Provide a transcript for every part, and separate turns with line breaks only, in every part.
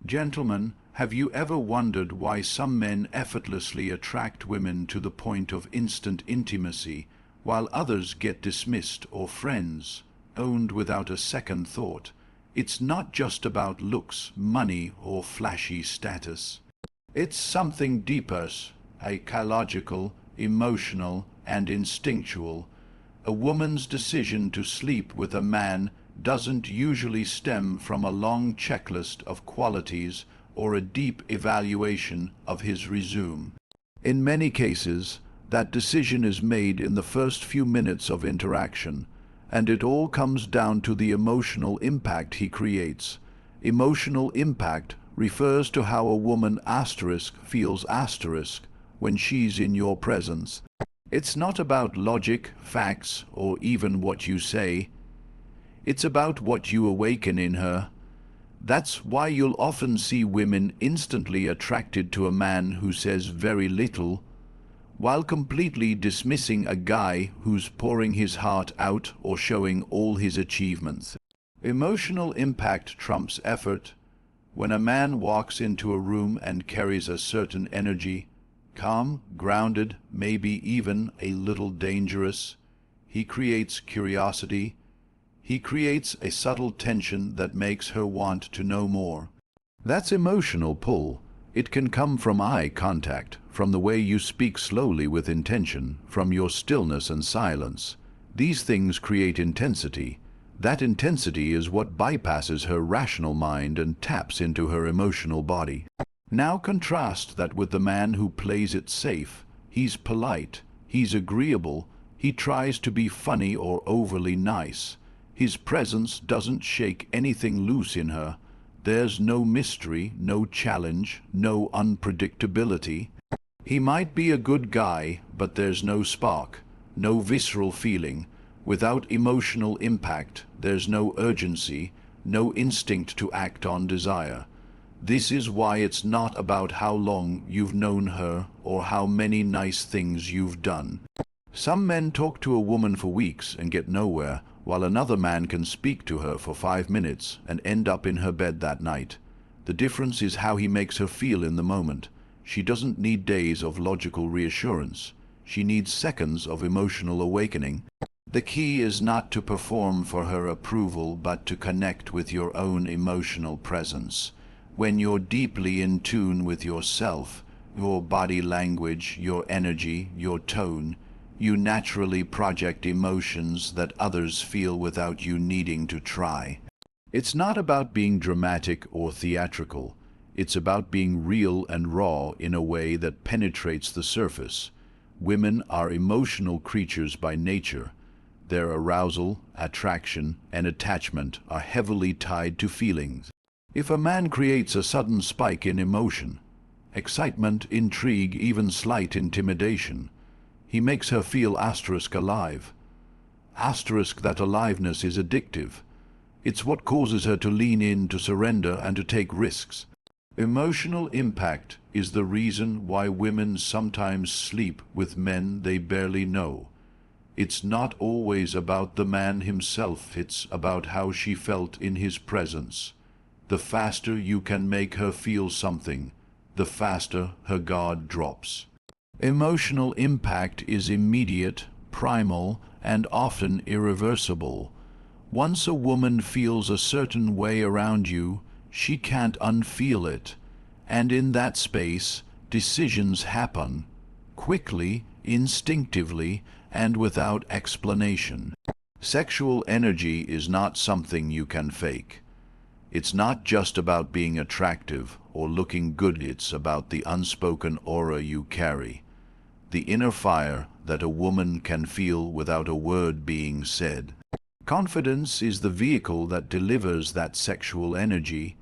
Gentlemen, have you ever wondered why some men effortlessly attract women to the point of instant intimacy, while others get dismissed or friends, owned without a second thought? It's not just about looks, money, or flashy status. It's something deeper, psychological, emotional, and instinctual. A woman's decision to sleep with a man doesn't usually stem from a long checklist of qualities or a deep evaluation of his resume. In many cases, that decision is made in the first few minutes of interaction, and it all comes down to the emotional impact he creates. Emotional impact refers to how a woman feels when she's in your presence. It's not about logic, facts, or even what you say. It's about what you awaken in her. That's why you'll often see women instantly attracted to a man who says very little, while completely dismissing a guy who's pouring his heart out or showing all his achievements. Emotional impact trumps effort. When a man walks into a room and carries a certain energy, calm, grounded, maybe even a little dangerous, he creates curiosity. He creates a subtle tension that makes her want to know more. That's emotional pull. It can come from eye contact, from the way you speak slowly with intention, from your stillness and silence. These things create intensity. That intensity is what bypasses her rational mind and taps into her emotional body. Now contrast that with the man who plays it safe. He's polite, he's agreeable, he tries to be funny or overly nice. His presence doesn't shake anything loose in her. There's no mystery, no challenge, no unpredictability. He might be a good guy, but there's no spark, no visceral feeling. Without emotional impact, there's no urgency, no instinct to act on desire. This is why it's not about how long you've known her or how many nice things you've done. Some men talk to a woman for weeks and get nowhere, while another man can speak to her for 5 minutes and end up in her bed that night. The difference is how he makes her feel in the moment. She doesn't need days of logical reassurance. She needs seconds of emotional awakening. The key is not to perform for her approval, but to connect with your own emotional presence. When you're deeply in tune with yourself, your body language, your energy, your tone, you naturally project emotions that others feel without you needing to try. It's not about being dramatic or theatrical. It's about being real and raw in a way that penetrates the surface. Women are emotional creatures by nature. Their arousal, attraction, and attachment are heavily tied to feelings. If a man creates a sudden spike in emotion, excitement, intrigue, even slight intimidation, he makes her feel alive. That aliveness is addictive. It's what causes her to lean in, to surrender, and to take risks. Emotional impact is the reason why women sometimes sleep with men they barely know. It's not always about the man himself, it's about how she felt in his presence. The faster you can make her feel something, the faster her guard drops. Emotional impact is immediate, primal, and often irreversible. Once a woman feels a certain way around you, she can't unfeel it. And in that space, decisions happen, quickly, instinctively, and without explanation. Sexual energy is not something you can fake. It's not just about being attractive or looking good, it's about the unspoken aura you carry. The inner fire that a woman can feel without a word being said. Confidence is the vehicle that delivers that sexual energy.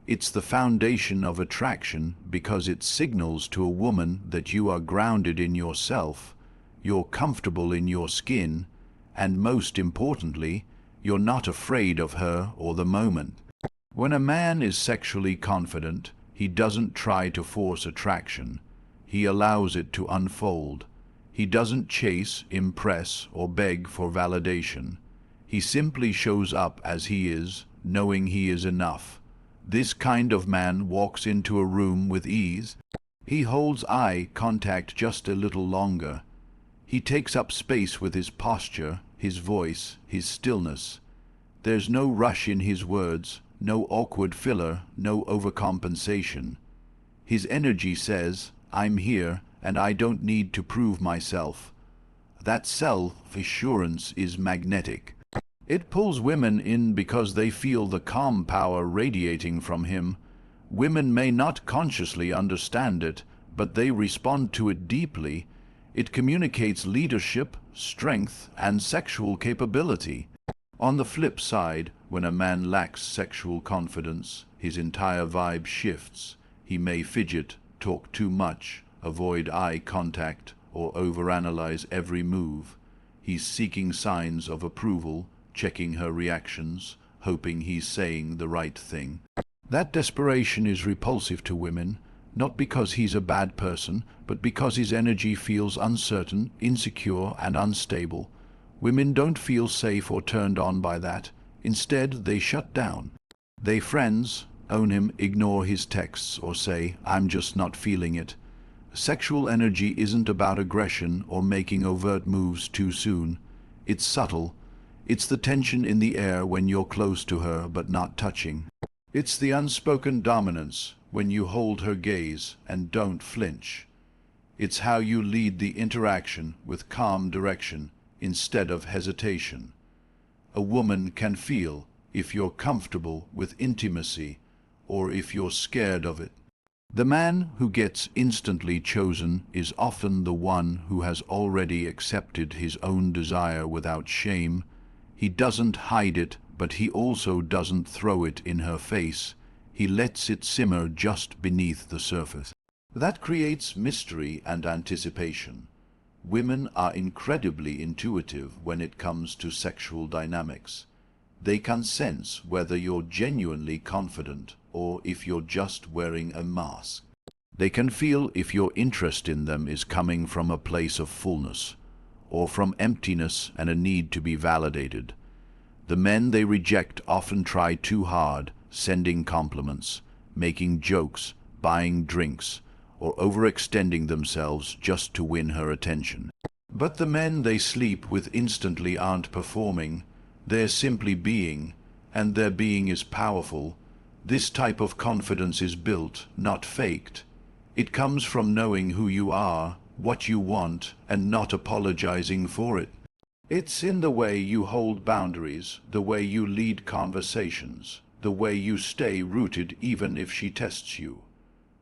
It's the foundation of attraction because it signals to a woman that you are grounded in yourself, you're comfortable in your skin, and most importantly, you're not afraid of her or the moment. When a man is sexually confident, he doesn't try to force attraction. He allows it to unfold. He doesn't chase, impress, or beg for validation. He simply shows up as he is, knowing he is enough. This kind of man walks into a room with ease. He holds eye contact just a little longer. He takes up space with his posture, his voice, his stillness. There's no rush in his words, no awkward filler, no overcompensation. His energy says, I'm here, and I don't need to prove myself. That self-assurance is magnetic. It pulls women in because they feel the calm power radiating from him. Women may not consciously understand it, but they respond to it deeply. It communicates leadership, strength, and sexual capability. On the flip side, when a man lacks sexual confidence, his entire vibe shifts. He may fidget, talk too much, avoid eye contact, or overanalyze every move. He's seeking signs of approval, checking her reactions, hoping he's saying the right thing. That desperation is repulsive to women, not because he's a bad person, but because his energy feels uncertain, insecure, and unstable. Women don't feel safe or turned on by that. Instead, they shut down. They friends, own him, ignore his texts, or say, I'm just not feeling it. Sexual energy isn't about aggression or making overt moves too soon. It's subtle. It's the tension in the air when you're close to her but not touching. It's the unspoken dominance when you hold her gaze and don't flinch. It's how you lead the interaction with calm direction instead of hesitation. A woman can feel if you're comfortable with intimacy or if you're scared of it. The man who gets instantly chosen is often the one who has already accepted his own desire without shame. He doesn't hide it, but he also doesn't throw it in her face. He lets it simmer just beneath the surface. That creates mystery and anticipation. Women are incredibly intuitive when it comes to sexual dynamics. They can sense whether you're genuinely confident or if you're just wearing a mask. They can feel if your interest in them is coming from a place of fullness or from emptiness and a need to be validated. The men they reject often try too hard, sending compliments, making jokes, buying drinks, or overextending themselves just to win her attention. But the men they sleep with instantly aren't performing. They're simply being, and their being is powerful. This type of confidence is built, not faked. It comes from knowing who you are, what you want, and not apologizing for it. It's in the way you hold boundaries, the way you lead conversations, the way you stay rooted even if she tests you.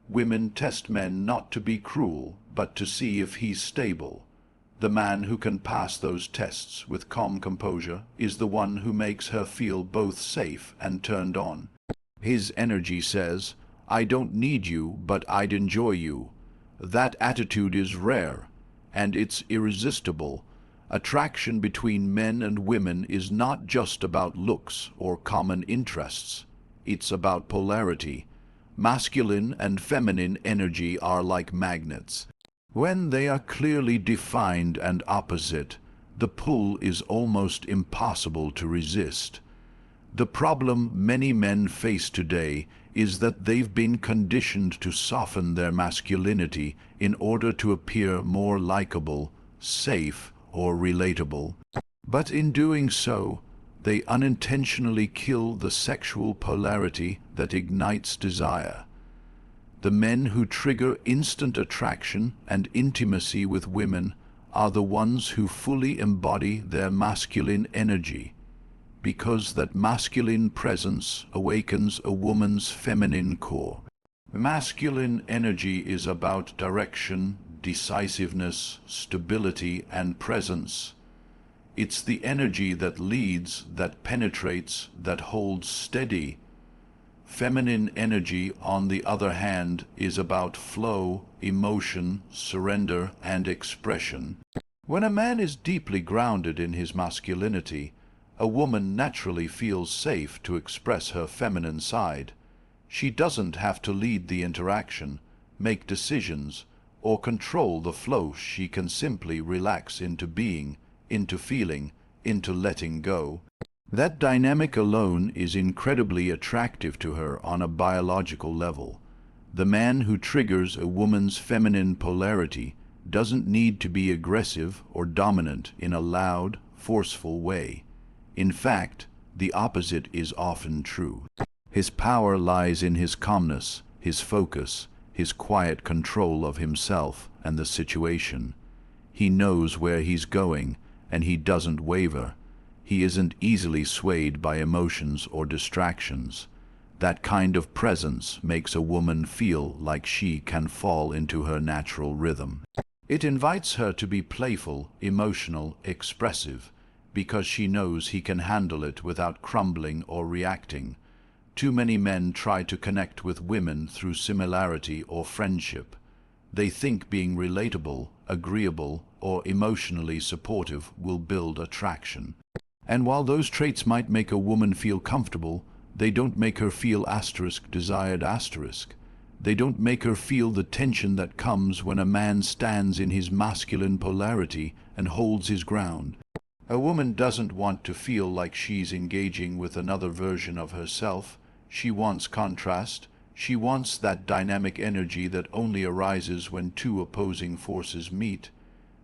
Women test men not to be cruel, but to see if he's stable. The man who can pass those tests with calm composure is the one who makes her feel both safe and turned on. His energy says, I don't need you, but I'd enjoy you. That attitude is rare, and it's irresistible. Attraction between men and women is not just about looks or common interests. It's about polarity. Masculine and feminine energy are like magnets. When they are clearly defined and opposite, the pull is almost impossible to resist. The problem many men face today is that they've been conditioned to soften their masculinity in order to appear more likable, safe, or relatable. But in doing so, they unintentionally kill the sexual polarity that ignites desire. The men who trigger instant attraction and intimacy with women are the ones who fully embody their masculine energy, because that masculine presence awakens a woman's feminine core. Masculine energy is about direction, decisiveness, stability, and presence. It's the energy that leads, that penetrates, that holds steady. Feminine energy, on the other hand, is about flow, emotion, surrender, and expression. When a man is deeply grounded in his masculinity, a woman naturally feels safe to express her feminine side. She doesn't have to lead the interaction, make decisions, or control the flow. She can simply relax into being, into feeling, into letting go. That dynamic alone is incredibly attractive to her on a biological level. The man who triggers a woman's feminine polarity doesn't need to be aggressive or dominant in a loud, forceful way. In fact, the opposite is often true. His power lies in his calmness, his focus, his quiet control of himself and the situation. He knows where he's going, and he doesn't waver. He isn't easily swayed by emotions or distractions. That kind of presence makes a woman feel like she can fall into her natural rhythm. It invites her to be playful, emotional, expressive, because she knows he can handle it without crumbling or reacting. Too many men try to connect with women through similarity or friendship. They think being relatable, agreeable, or emotionally supportive will build attraction. And while those traits might make a woman feel comfortable, they don't make her feel desired. They don't make her feel the tension that comes when a man stands in his masculine polarity and holds his ground. A woman doesn't want to feel like she's engaging with another version of herself. She wants contrast. She wants that dynamic energy that only arises when two opposing forces meet.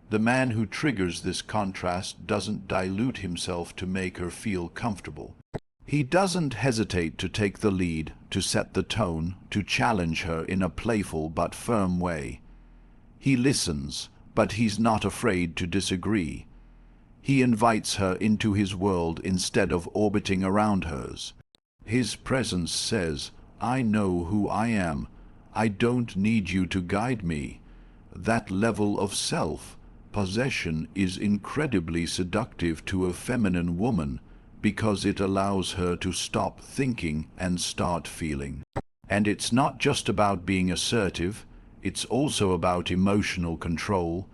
The man who triggers this contrast doesn't dilute himself to make her feel comfortable. He doesn't hesitate to take the lead, to set the tone, to challenge her in a playful but firm way. He listens, but he's not afraid to disagree. He invites her into his world instead of orbiting around hers. His presence says, "I know who I am. I don't need you to guide me." That level of self-possession is incredibly seductive to a feminine woman because it allows her to stop thinking and start feeling. And it's not just about being assertive, it's also about emotional control.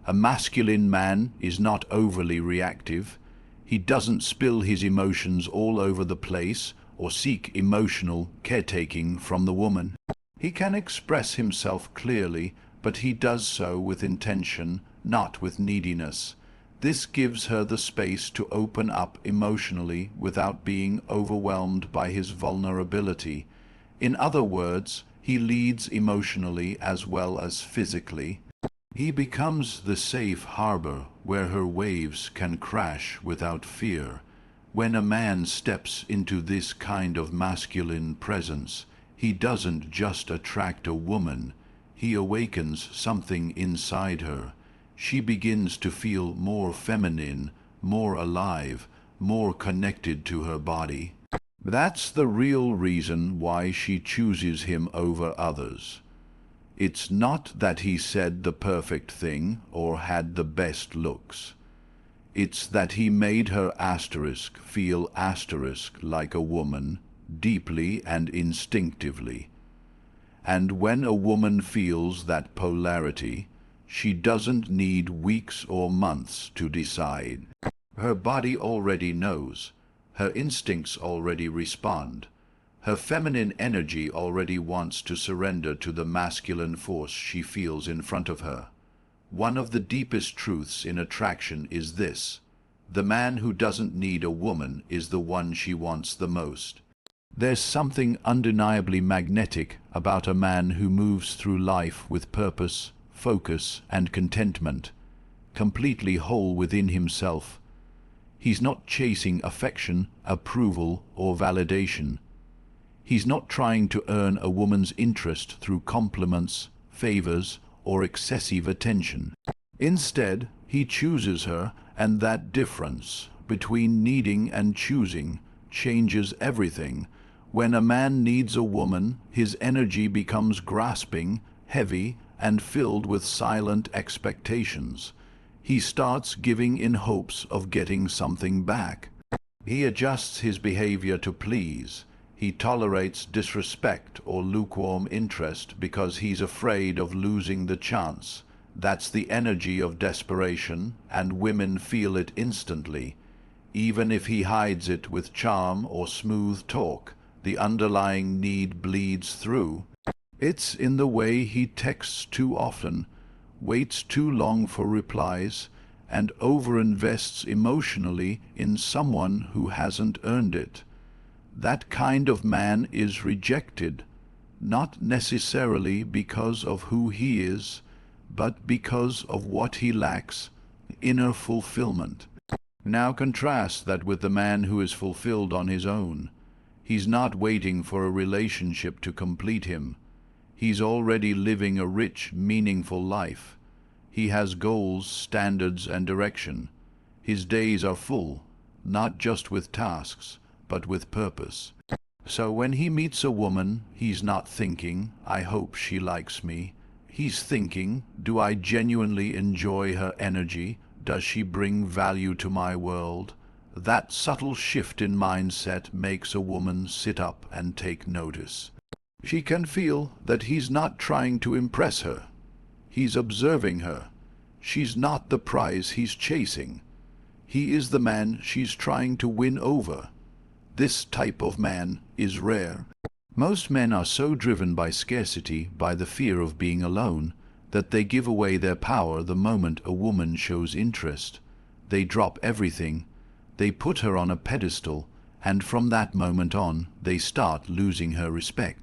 A masculine man is not overly reactive. He doesn't spill his emotions all over the place or seek emotional caretaking from the woman. He can express himself clearly, but he does so with intention, not with neediness. This gives her the space to open up emotionally without being overwhelmed by his vulnerability. In other words, he leads emotionally as well as physically. He becomes the safe harbor where her waves can crash without fear. When a man steps into this kind of masculine presence, he doesn't just attract a woman, he awakens something inside her. She begins to feel more feminine, more alive, more connected to her body. That's the real reason why she chooses him over others. It's not that he said the perfect thing or had the best looks. It's that he made her feel like a woman, deeply and instinctively. And when a woman feels that polarity, she doesn't need weeks or months to decide. Her body already knows. Her instincts already respond. Her feminine energy already wants to surrender to the masculine force she feels in front of her. One of the deepest truths in attraction is this: the man who doesn't need a woman is the one she wants the most. There's something undeniably magnetic about a man who moves through life with purpose, focus, and contentment, completely whole within himself. He's not chasing affection, approval, or validation. He's not trying to earn a woman's interest through compliments, favors, or excessive attention. Instead, he chooses her, and that difference between needing and choosing changes everything. When a man needs a woman, his energy becomes grasping, heavy, and filled with silent expectations. He starts giving in hopes of getting something back. He adjusts his behavior to please. He tolerates disrespect or lukewarm interest because he's afraid of losing the chance. That's the energy of desperation, and women feel it instantly. Even if he hides it with charm or smooth talk, the underlying need bleeds through. It's in the way he texts too often, waits too long for replies, and overinvests emotionally in someone who hasn't earned it. That kind of man is rejected, not necessarily because of who he is, but because of what he lacks, inner fulfillment. Now contrast that with the man who is fulfilled on his own. He's not waiting for a relationship to complete him. He's already living a rich, meaningful life. He has goals, standards, and direction. His days are full, not just with tasks, but with purpose. So when he meets a woman, he's not thinking, "I hope she likes me." He's thinking, "Do I genuinely enjoy her energy? Does she bring value to my world?" That subtle shift in mindset makes a woman sit up and take notice. She can feel that he's not trying to impress her. He's observing her. She's not the prize he's chasing. He is the man she's trying to win over. This type of man is rare. Most men are so driven by scarcity, by the fear of being alone, that they give away their power the moment a woman shows interest. They drop everything. They put her on a pedestal, and from that moment on, they start losing her respect.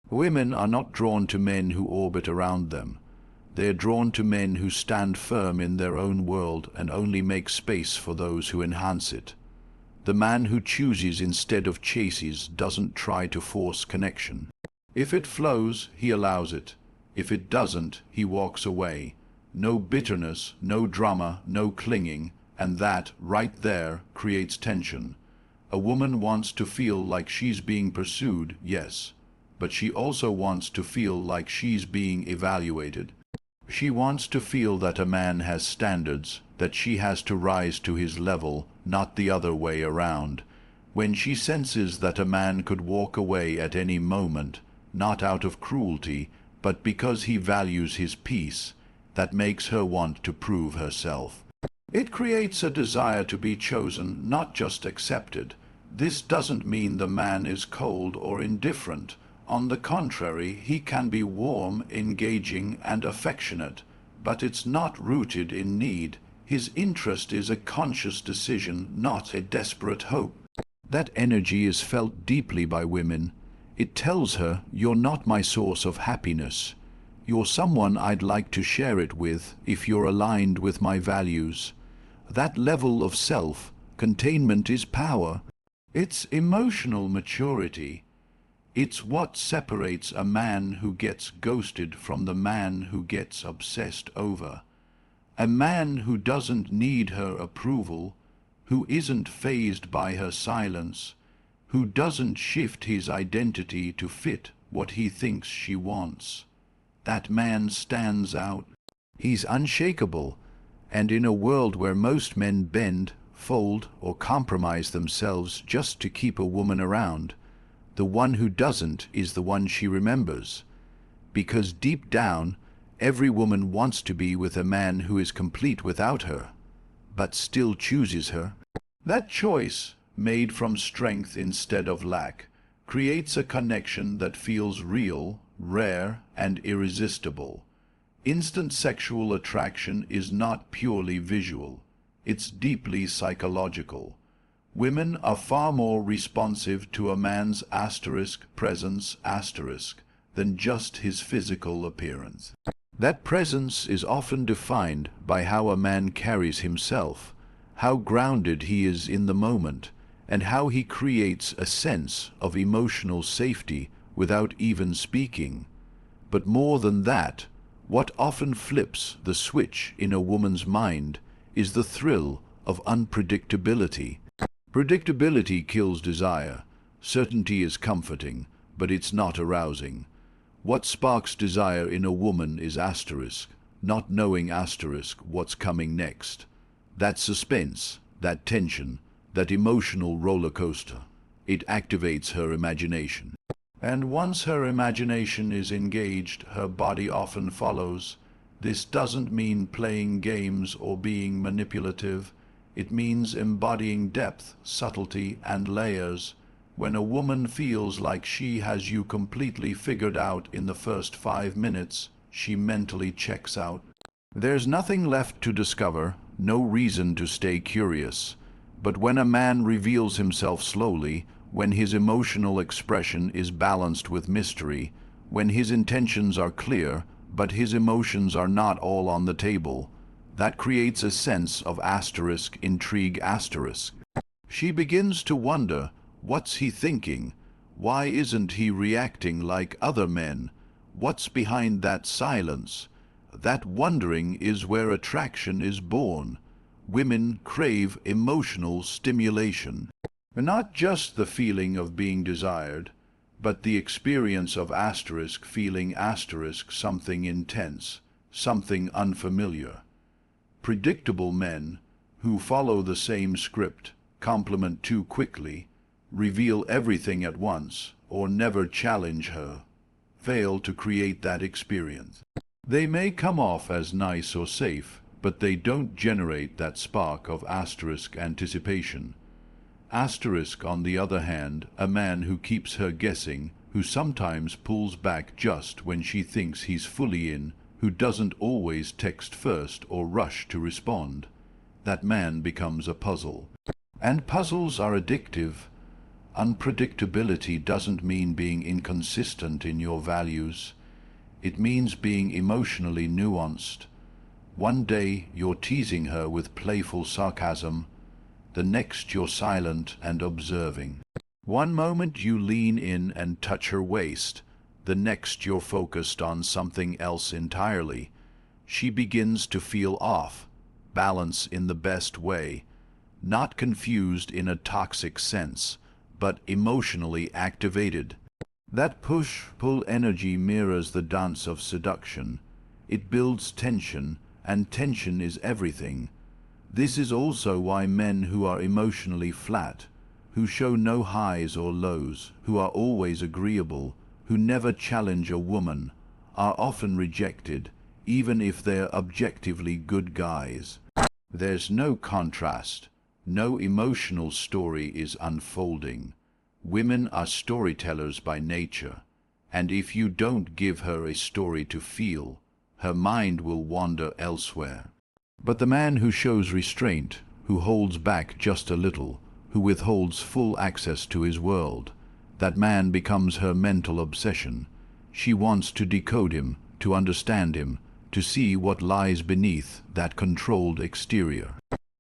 Women are not drawn to men who orbit around them. They are drawn to men who stand firm in their own world and only make space for those who enhance it. The man who chooses instead of chases doesn't try to force connection. If it flows, he allows it. If it doesn't, he walks away. No bitterness, no drama, no clinging, and that, right there, creates tension. A woman wants to feel like she's being pursued, yes, but she also wants to feel like she's being evaluated. She wants to feel that a man has standards, that she has to rise to his level, not the other way around. When she senses that a man could walk away at any moment, not out of cruelty, but because he values his peace, that makes her want to prove herself. It creates a desire to be chosen, not just accepted. This doesn't mean the man is cold or indifferent. On the contrary, he can be warm, engaging, and affectionate, but it's not rooted in need. His interest is a conscious decision, not a desperate hope. That energy is felt deeply by women. It tells her, "You're not my source of happiness. You're someone I'd like to share it with if you're aligned with my values." That level of self-containment is power. It's emotional maturity. It's what separates a man who gets ghosted from the man who gets obsessed over. A man who doesn't need her approval, who isn't fazed by her silence, who doesn't shift his identity to fit what he thinks she wants. That man stands out. He's unshakable, and in a world where most men bend, fold, or compromise themselves just to keep a woman around, the one who doesn't is the one she remembers. Because deep down, every woman wants to be with a man who is complete without her, but still chooses her. That choice, made from strength instead of lack, creates a connection that feels real, rare, and irresistible. Instant sexual attraction is not purely visual. It's deeply psychological. Women are far more responsive to a man's presence than just his physical appearance. That presence is often defined by how a man carries himself, how grounded he is in the moment, and how he creates a sense of emotional safety without even speaking. But more than that, what often flips the switch in a woman's mind is the thrill of unpredictability. Predictability kills desire. Certainty is comforting, but it's not arousing. What sparks desire in a woman is not knowing what's coming next. That suspense, that tension, that emotional roller coaster, it activates her imagination. And once her imagination is engaged, her body often follows. This doesn't mean playing games or being manipulative. It means embodying depth, subtlety, and layers. When a woman feels like she has you completely figured out in the first 5 minutes, she mentally checks out. There's nothing left to discover, no reason to stay curious. But when a man reveals himself slowly, when his emotional expression is balanced with mystery, when his intentions are clear, but his emotions are not all on the table, that creates a sense of intrigue. She begins to wonder, what's he thinking? Why isn't he reacting like other men? What's behind that silence? That wondering is where attraction is born. Women crave emotional stimulation. Not just the feeling of being desired, but the experience of feeling something intense, something unfamiliar. Predictable men, who follow the same script, compliment too quickly, reveal everything at once, or never challenge her, fail to create that experience. They may come off as nice or safe, but they don't generate that spark of anticipation. On the other hand, a man who keeps her guessing, who sometimes pulls back just when she thinks he's fully in, who doesn't always text first or rush to respond. That man becomes a puzzle. And puzzles are addictive. Unpredictability doesn't mean being inconsistent in your values. It means being emotionally nuanced. One day you're teasing her with playful sarcasm, the next you're silent and observing. One moment you lean in and touch her waist, the next you're focused on something else entirely. She begins to feel off, balance in the best way, not confused in a toxic sense, but emotionally activated. That push-pull energy mirrors the dance of seduction. It builds tension, and tension is everything. This is also why men who are emotionally flat, who show no highs or lows, who are always agreeable, who never challenge a woman, are often rejected, even if they're objectively good guys. There's no contrast, no emotional story is unfolding. Women are storytellers by nature, and if you don't give her a story to feel, her mind will wander elsewhere. But the man who shows restraint, who holds back just a little, who withholds full access to his world, that man becomes her mental obsession. She wants to decode him, to understand him, to see what lies beneath that controlled exterior.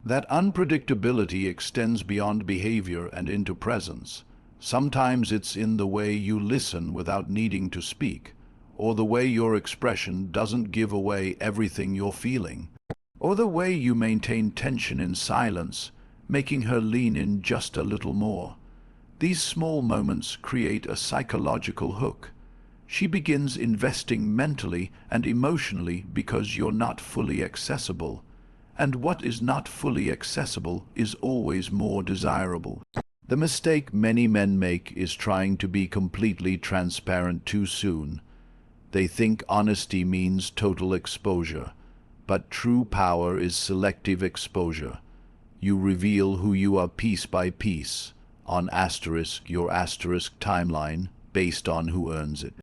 That unpredictability extends beyond behavior and into presence. Sometimes it's in the way you listen without needing to speak, or the way your expression doesn't give away everything you're feeling, or the way you maintain tension in silence, making her lean in just a little more. These small moments create a psychological hook. She begins investing mentally and emotionally because you're not fully accessible. And what is not fully accessible is always more desirable. The mistake many men make is trying to be completely transparent too soon. They think honesty means total exposure, but true power is selective exposure. You reveal who you are piece by piece, on your timeline, based on who earns it.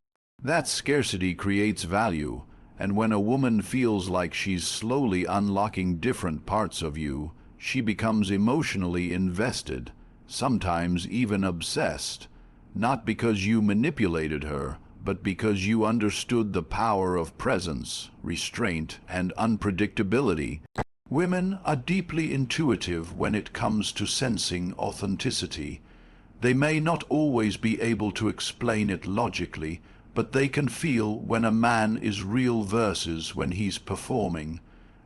That scarcity creates value, and when a woman feels like she's slowly unlocking different parts of you, she becomes emotionally invested, sometimes even obsessed, not because you manipulated her, but because you understood the power of presence, restraint, and unpredictability. Women are deeply intuitive when it comes to sensing authenticity. They may not always be able to explain it logically, but they can feel when a man is real versus when he's performing.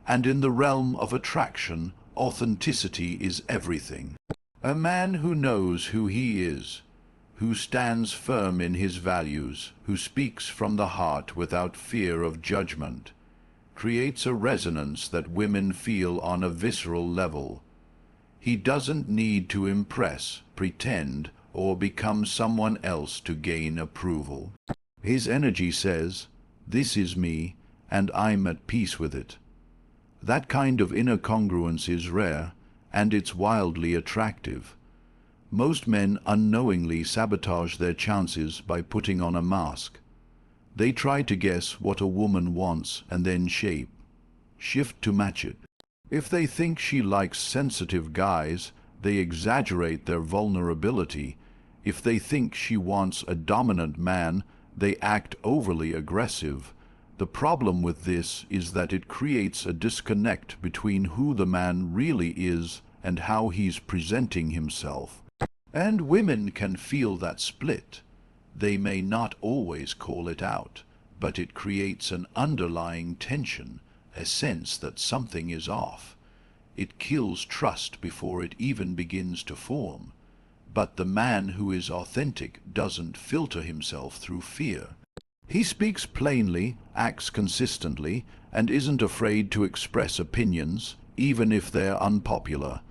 And in the realm of attraction, authenticity is everything. A man who knows who he is, who stands firm in his values, who speaks from the heart without fear of judgment, creates a resonance that women feel on a visceral level. He doesn't need to impress, pretend, or become someone else to gain approval. His energy says, "This is me, and I'm at peace with it." That kind of inner congruence is rare, and it's wildly attractive. Most men unknowingly sabotage their chances by putting on a mask. They try to guess what a woman wants and then shift to match it. If they think she likes sensitive guys, they exaggerate their vulnerability. If they think she wants a dominant man, they act overly aggressive. The problem with this is that it creates a disconnect between who the man really is and how he's presenting himself. And women can feel that split. They may not always call it out, but it creates an underlying tension, a sense that something is off. It kills trust before it even begins to form. But the man who is authentic doesn't filter himself through fear. He speaks plainly, acts consistently, and isn't afraid to express opinions, even if they're unpopular.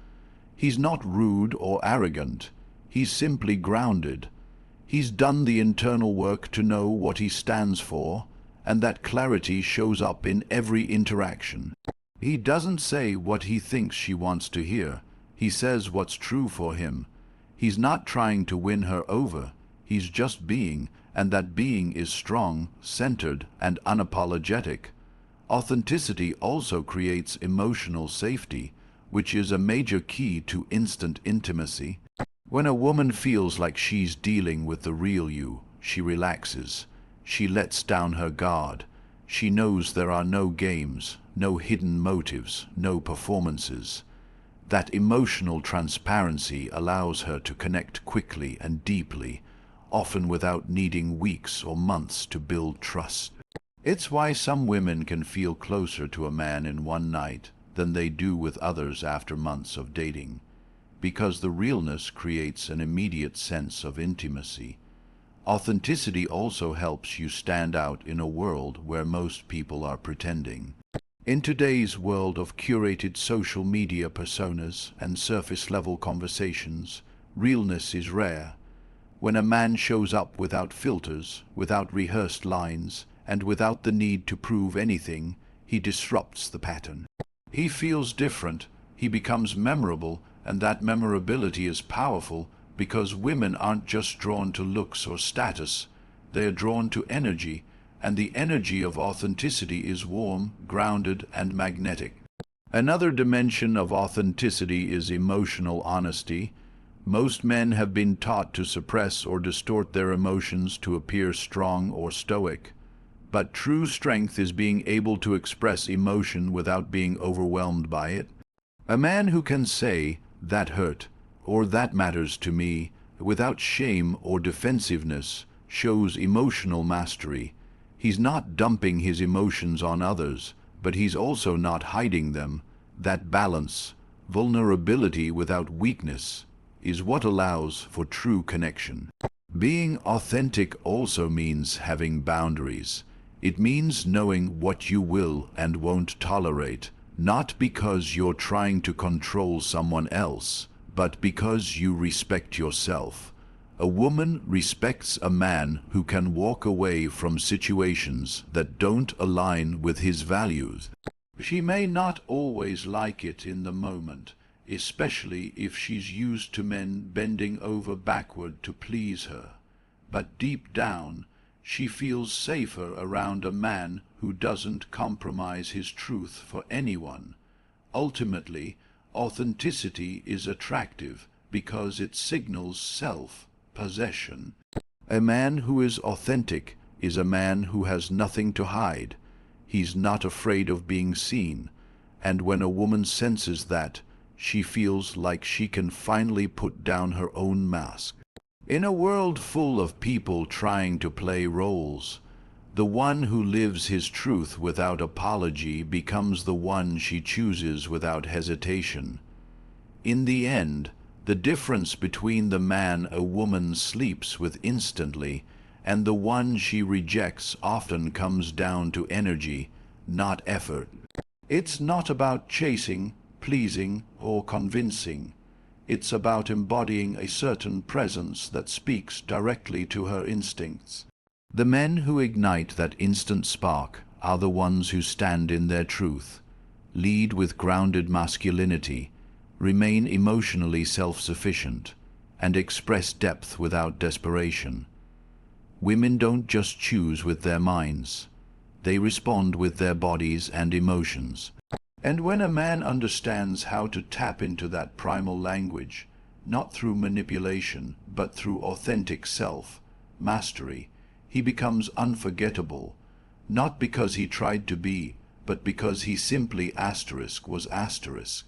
He's not rude or arrogant. He's simply grounded. He's done the internal work to know what he stands for, and that clarity shows up in every interaction. He doesn't say what he thinks she wants to hear. He says what's true for him. He's not trying to win her over. He's just being, and that being is strong, centered, and unapologetic. Authenticity also creates emotional safety, which is a major key to instant intimacy. When a woman feels like she's dealing with the real you, she relaxes. She lets down her guard. She knows there are no games, no hidden motives, no performances. That emotional transparency allows her to connect quickly and deeply, often without needing weeks or months to build trust. It's why some women can feel closer to a man in one night than they do with others after months of dating, because the realness creates an immediate sense of intimacy. Authenticity also helps you stand out in a world where most people are pretending. In today's world of curated social media personas and surface-level conversations, realness is rare. When a man shows up without filters, without rehearsed lines, and without the need to prove anything, he disrupts the pattern. He feels different, he becomes memorable, and that memorability is powerful because women aren't just drawn to looks or status, they are drawn to energy, and the energy of authenticity is warm, grounded, and magnetic. Another dimension of authenticity is emotional honesty. Most men have been taught to suppress or distort their emotions to appear strong or stoic. But true strength is being able to express emotion without being overwhelmed by it. A man who can say, "That hurt," or "That matters to me," without shame or defensiveness, shows emotional mastery. He's not dumping his emotions on others, but he's also not hiding them. That balance, vulnerability without weakness, is what allows for true connection. Being authentic also means having boundaries. It means knowing what you will and won't tolerate, not because you're trying to control someone else, but because you respect yourself. A woman respects a man who can walk away from situations that don't align with his values. She may not always like it in the moment, especially if she's used to men bending over backward to please her. But deep down, she feels safer around a man who doesn't compromise his truth for anyone. Ultimately, authenticity is attractive because it signals self-possession. A man who is authentic is a man who has nothing to hide. He's not afraid of being seen, and when a woman senses that, she feels like she can finally put down her own mask. In a world full of people trying to play roles, the one who lives his truth without apology becomes the one she chooses without hesitation. In the end, the difference between the man a woman sleeps with instantly and the one she rejects often comes down to energy, not effort. It's not about chasing, pleasing, or convincing. It's about embodying a certain presence that speaks directly to her instincts. The men who ignite that instant spark are the ones who stand in their truth, lead with grounded masculinity, remain emotionally self-sufficient, and express depth without desperation. Women don't just choose with their minds. They respond with their bodies and emotions. And when a man understands how to tap into that primal language, not through manipulation, but through authentic self-mastery, he becomes unforgettable, not because he tried to be, but because he simply **was**.